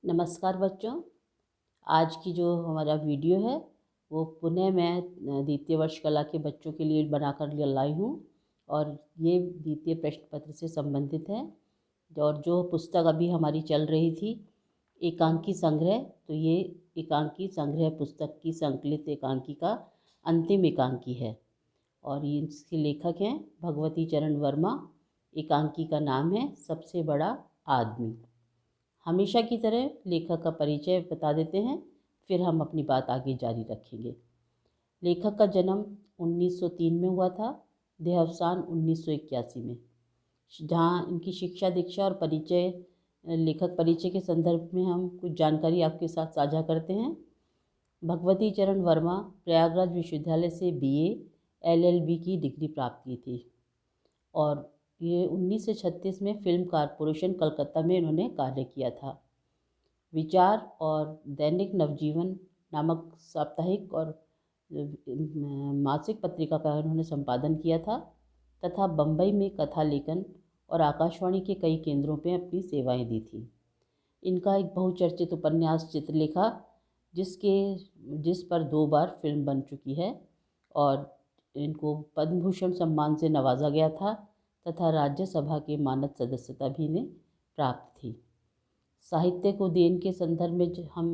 नमस्कार बच्चों। आज की जो हमारा वीडियो है वो पुनः मैं द्वितीय वर्ष कला के बच्चों के लिए बनाकर लाई हूँ और ये द्वितीय प्रश्न पत्र से संबंधित है। और जो पुस्तक अभी हमारी चल रही थी एकांकी संग्रह, तो ये एकांकी संग्रह पुस्तक की संकलित एकांकी का अंतिम एकांकी है और ये इसके लेखक हैं भगवती चरण वर्मा। एकांकी का नाम है सबसे बड़ा आदमी। हमेशा की तरह लेखक का परिचय बता देते हैं, फिर हम अपनी बात आगे जारी रखेंगे। लेखक का जन्म 1903 में हुआ था, देहावसान 1981 में। जहाँ इनकी शिक्षा दीक्षा और परिचय, लेखक परिचय के संदर्भ में हम कुछ जानकारी आपके साथ साझा करते हैं। भगवती चरण वर्मा प्रयागराज विश्वविद्यालय से BA LLB की डिग्री प्राप्त की थी और ये 1936 में फिल्म कारपोरेशन कलकत्ता में इन्होंने कार्य किया था। विचार और दैनिक नवजीवन नामक साप्ताहिक और मासिक पत्रिका का उन्होंने संपादन किया था तथा बम्बई में कथा लेखन और आकाशवाणी के कई केंद्रों पर अपनी सेवाएं दी थी। इनका एक बहुचर्चित उपन्यास चित्रलेखा जिस पर 2 बार फिल्म बन चुकी है और इनको पद्म भूषण सम्मान से नवाजा गया था तथा राज्यसभा के मानद सदस्यता भी इन्हें प्राप्त थी। साहित्य को देन के संदर्भ में हम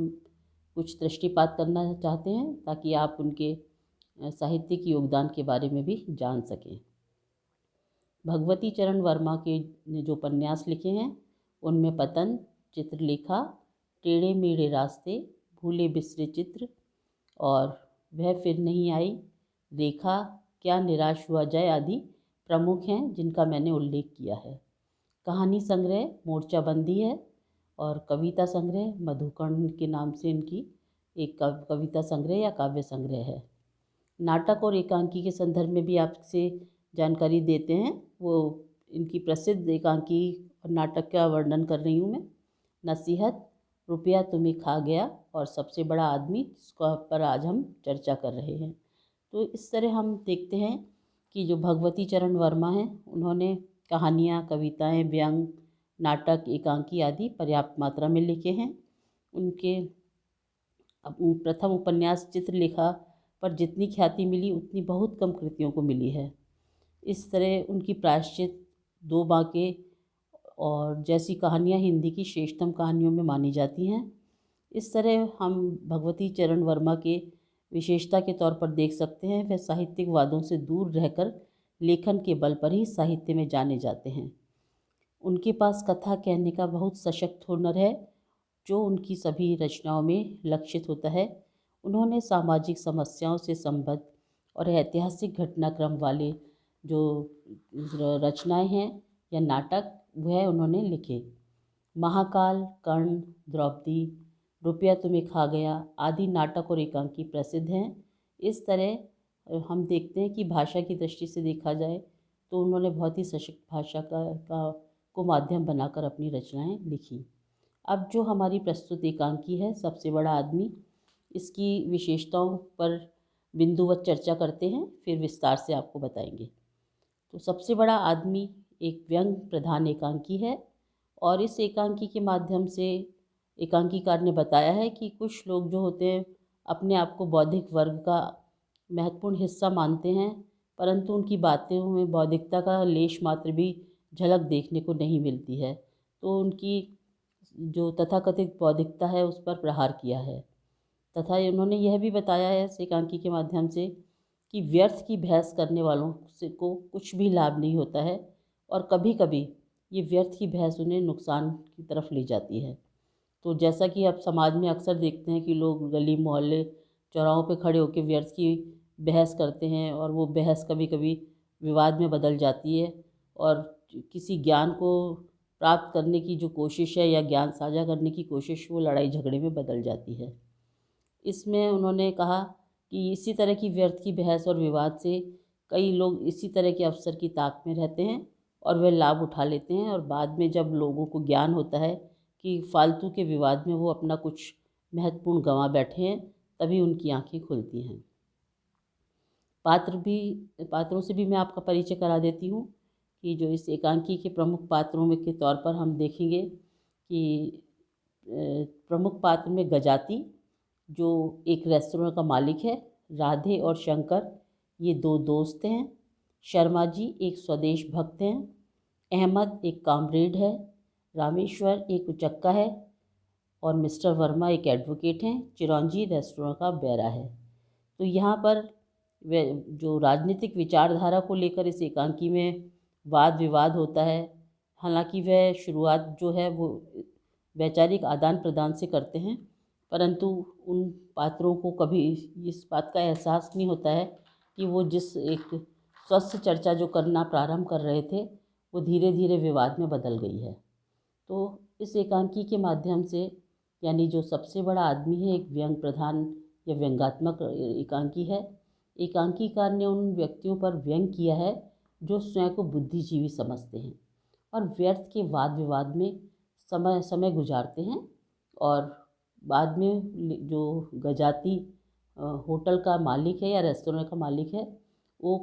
कुछ दृष्टिपात करना चाहते हैं ताकि आप उनके साहित्यिक योगदान के बारे में भी जान सकें। भगवती चरण वर्मा के ने जो उपन्यास लिखे हैं उनमें पतन, चित्रलेखा, टेढ़े मेढ़े रास्ते, भूले बिसरे चित्र और वह फिर नहीं आई, रेखा, क्या निराश हुआ जाए आदि प्रमुख हैं जिनका मैंने उल्लेख किया है। कहानी संग्रह मोर्चाबंदी है और कविता संग्रह मधुकर्ण के नाम से इनकी एक कविता संग्रह या काव्य संग्रह है। नाटक और एकांकी के संदर्भ में भी आपसे जानकारी देते हैं। वो इनकी प्रसिद्ध एकांकी और नाटक का वर्णन कर रही हूँ मैं। नसीहत, रुपया तुम्हें खा गया और सबसे बड़ा आदमी, जिसका पर आज हम चर्चा कर रहे हैं। तो इस तरह हम देखते हैं कि जो भगवती चरण वर्मा हैं उन्होंने कहानियाँ, कविताएँ, व्यंग, नाटक, एकांकी आदि पर्याप्त मात्रा में लिखे हैं। उनके प्रथम उपन्यास चित्रलेखा पर जितनी ख्याति मिली उतनी बहुत कम कृतियों को मिली है। इस तरह उनकी प्रायश्चित, 2 बांके और जैसी कहानियाँ हिंदी की श्रेष्ठतम कहानियों में मानी जाती हैं। इस तरह हम भगवती चरण वर्मा के विशेषता के तौर पर देख सकते हैं वह साहित्यिक वादों से दूर रहकर लेखन के बल पर ही साहित्य में जाने जाते हैं। उनके पास कथा कहने का बहुत सशक्त हुनर है जो उनकी सभी रचनाओं में लक्षित होता है। उन्होंने सामाजिक समस्याओं से संबद्ध और ऐतिहासिक घटनाक्रम वाले जो रचनाएं हैं या नाटक वह उन्होंने लिखे। महाकाल, कर्ण, द्रौपदी, रुपया तुम्हें खा गया आदि नाटक और एकांकी प्रसिद्ध हैं। इस तरह हम देखते हैं कि भाषा की दृष्टि से देखा जाए तो उन्होंने बहुत ही सशक्त भाषा को माध्यम बनाकर अपनी रचनाएं लिखी। अब जो हमारी प्रस्तुत एकांकी है सबसे बड़ा आदमी, इसकी विशेषताओं पर बिंदुवत चर्चा करते हैं, फिर विस्तार से आपको बताएंगे। तो सबसे बड़ा आदमी एक व्यंग प्रधान एकांकी है और इस एकांकी के माध्यम से एकांकीकार ने बताया है कि कुछ लोग जो होते हैं अपने आप को बौद्धिक वर्ग का महत्वपूर्ण हिस्सा मानते हैं, परंतु उनकी बातों में बौद्धिकता का लेश मात्र भी झलक देखने को नहीं मिलती है। तो उनकी जो तथाकथित बौद्धिकता है उस पर प्रहार किया है तथा उन्होंने यह भी बताया है इस एकांकी के माध्यम से कि व्यर्थ की बहस करने वालों से को कुछ भी लाभ नहीं होता है और कभी कभी ये व्यर्थ की बहस उन्हें नुकसान की तरफ ले जाती है। तो जैसा कि अब समाज में अक्सर देखते हैं कि लोग गली मोहल्ले चौराहों पे खड़े होकर व्यर्थ की बहस करते हैं और वो बहस कभी कभी विवाद में बदल जाती है और किसी ज्ञान को प्राप्त करने की जो कोशिश है या ज्ञान साझा करने की कोशिश वो लड़ाई झगड़े में बदल जाती है। इसमें उन्होंने कहा कि इसी तरह की व्यर्थ की बहस और विवाद से कई लोग इसी तरह के अवसर की ताक में रहते हैं और वे लाभ उठा लेते हैं और बाद में जब लोगों को ज्ञान होता है कि फालतू के विवाद में वो अपना कुछ महत्वपूर्ण गंवा बैठे हैं, तभी उनकी आंखें खुलती हैं। पात्रों से भी मैं आपका परिचय करा देती हूँ कि जो इस एकांकी के प्रमुख पात्रों में के तौर पर हम देखेंगे कि प्रमुख पात्र में गजाति, जो एक रेस्टोरेंट का मालिक है। राधे और शंकर ये दो दोस्त हैं। शर्मा जी एक स्वदेश भक्त हैं। अहमद एक कामरेड है। रामेश्वर एक उचक्का है और मिस्टर वर्मा एक एडवोकेट हैं। चिरौंजी रेस्टोरेंट का बेरा है। तो यहाँ पर वे जो राजनीतिक विचारधारा को लेकर इस एकांकी में वाद विवाद होता है। हालांकि वह शुरुआत जो है वो वैचारिक आदान प्रदान से करते हैं, परंतु उन पात्रों को कभी इस बात का एहसास नहीं होता है कि वो जिस एक स्वस्थ चर्चा जो करना प्रारंभ कर रहे थे वो धीरे धीरे विवाद में बदल गई है। तो इस एकांकी के माध्यम से, यानी जो सबसे बड़ा आदमी है, एक व्यंग प्रधान या व्यंग्यात्मक एकांकी है। एकांकीकार ने उन व्यक्तियों पर व्यंग किया है जो स्वयं को बुद्धिजीवी समझते हैं और व्यर्थ के वाद विवाद में समय गुजारते हैं। और बाद में जो गजाति होटल का मालिक है या रेस्टोरेंट का मालिक है, वो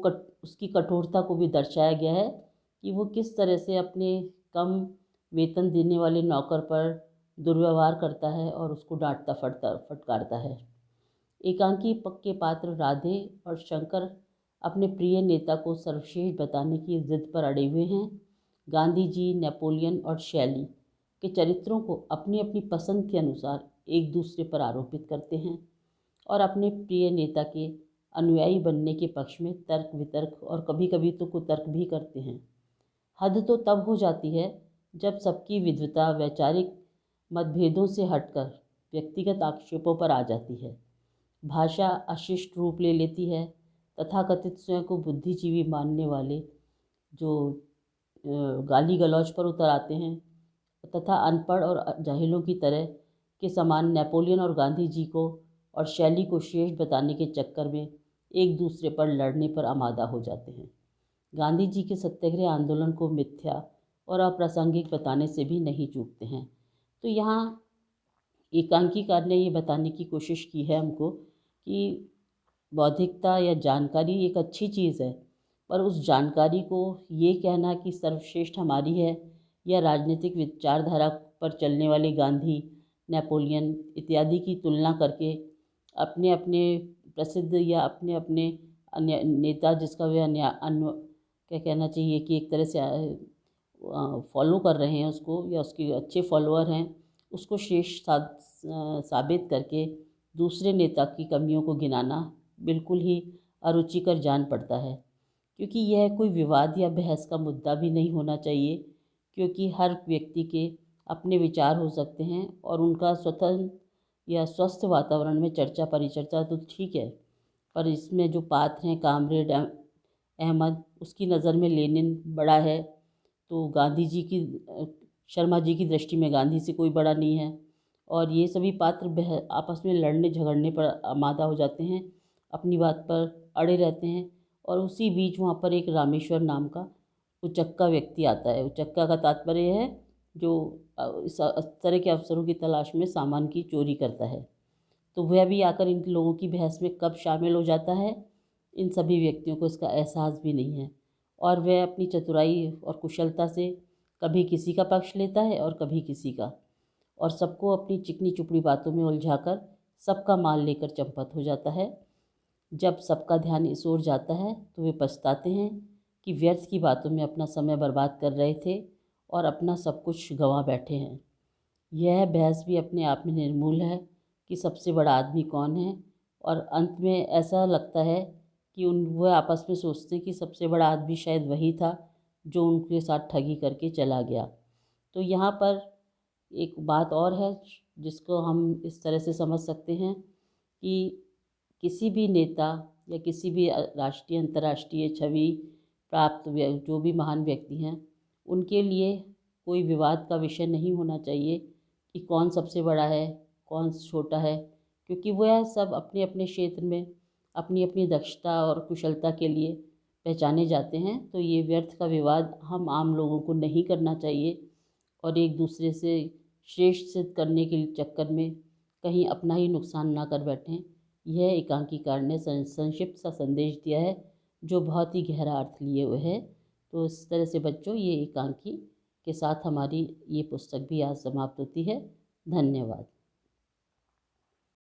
उसकी कठोरता को भी दर्शाया गया है कि वो किस तरह से अपने कम वेतन देने वाले नौकर पर दुर्व्यवहार करता है और उसको डांटता फटकारता है। एकांकी के पात्र राधे और शंकर अपने प्रिय नेता को सर्वश्रेष्ठ बताने की जिद पर अड़े हुए हैं। गांधी जी, नेपोलियन और शैली के चरित्रों को अपनी अपनी पसंद के अनुसार एक दूसरे पर आरोपित करते हैं और अपने प्रिय नेता के अनुयायी बनने के पक्ष में तर्क वितर्क और कभी कभी तो कुतर्क भी करते हैं। हद तो तब हो जाती है जब सबकी विद्वता वैचारिक मतभेदों से हटकर व्यक्तिगत आक्षेपों पर आ जाती है। भाषा अशिष्ट रूप ले लेती है। तथाकथित स्वयं को बुद्धिजीवी मानने वाले जो गाली गलौज पर उतर आते हैं तथा अनपढ़ और जाहिलों की तरह के समान नेपोलियन और गांधी जी को और शैली को श्रेष्ठ बताने के चक्कर में एक दूसरे पर लड़ने पर आमादा हो जाते हैं। गांधी जी के सत्याग्रह आंदोलन को मिथ्या और अप्रासंगिक बताने से भी नहीं चूकते हैं। तो यहाँ एकांकीकार ने ये बताने की कोशिश की है हमको कि बौद्धिकता या जानकारी एक अच्छी चीज़ है, पर उस जानकारी को ये कहना कि सर्वश्रेष्ठ हमारी है या राजनीतिक विचारधारा पर चलने वाले गांधी, नेपोलियन इत्यादि की तुलना करके अपने अपने प्रसिद्ध या अपने अपने अन्य नेता जिसका वे क्या कहना चाहिए कि एक तरह से फॉलो कर रहे हैं उसको या उसके अच्छे फॉलोअर हैं, उसको श्रेष्ठ साबित करके दूसरे नेता की कमियों को गिनाना बिल्कुल ही अरुचिकर जान पड़ता है। क्योंकि यह कोई विवाद या बहस का मुद्दा भी नहीं होना चाहिए, क्योंकि हर व्यक्ति के अपने विचार हो सकते हैं और उनका स्वतंत्र या स्वस्थ वातावरण में चर्चा परिचर्चा तो ठीक है, पर इसमें जो पात्र हैं कामरेड अहमद, उसकी नज़र में लेनिन बड़ा है, तो गांधी जी की शर्मा जी की दृष्टि में गांधी से कोई बड़ा नहीं है। और ये सभी पात्र आपस में लड़ने झगड़ने पर आमादा हो जाते हैं, अपनी बात पर अड़े रहते हैं। और उसी बीच वहाँ पर एक रामेश्वर नाम का उचक्का व्यक्ति आता है। उचक्का का तात्पर्य है जो इस तरह के अवसरों की तलाश में सामान की चोरी करता है। तो वह भी आकर इन लोगों की बहस में कब शामिल हो जाता है, इन सभी व्यक्तियों को इसका एहसास भी नहीं है। और वह अपनी चतुराई और कुशलता से कभी किसी का पक्ष लेता है और कभी किसी का, और सबको अपनी चिकनी चुपड़ी बातों में उलझाकर सबका माल लेकर चंपत हो जाता है। जब सबका ध्यान इस ओर जाता है तो वे पछताते हैं कि व्यर्थ की बातों में अपना समय बर्बाद कर रहे थे और अपना सब कुछ गंवा बैठे हैं। यह बहस भी अपने आप में निर्मूल है कि सबसे बड़ा आदमी कौन है, और अंत में ऐसा लगता है कि वह आपस में सोचते हैं कि सबसे बड़ा आदमी शायद वही था जो उनके साथ ठगी करके चला गया। तो यहाँ पर एक बात और है जिसको हम इस तरह से समझ सकते हैं कि किसी भी नेता या किसी भी राष्ट्रीय अंतर्राष्ट्रीय छवि प्राप्त जो भी महान व्यक्ति हैं, उनके लिए कोई विवाद का विषय नहीं होना चाहिए कि कौन सबसे बड़ा है कौन छोटा है, क्योंकि वह सब अपने अपने क्षेत्र में अपनी अपनी दक्षता और कुशलता के लिए पहचाने जाते हैं। तो ये व्यर्थ का विवाद हम आम लोगों को नहीं करना चाहिए और एक दूसरे से श्रेष्ठ सिद्ध करने के चक्कर में कहीं अपना ही नुकसान ना कर बैठें। यह एकांकीकार ने संक्षिप्त सा संदेश दिया है जो बहुत ही गहरा अर्थ लिए हुए है। तो इस तरह से बच्चों, ये एकांकी के साथ हमारी ये पुस्तक भी आज समाप्त होती है। धन्यवाद।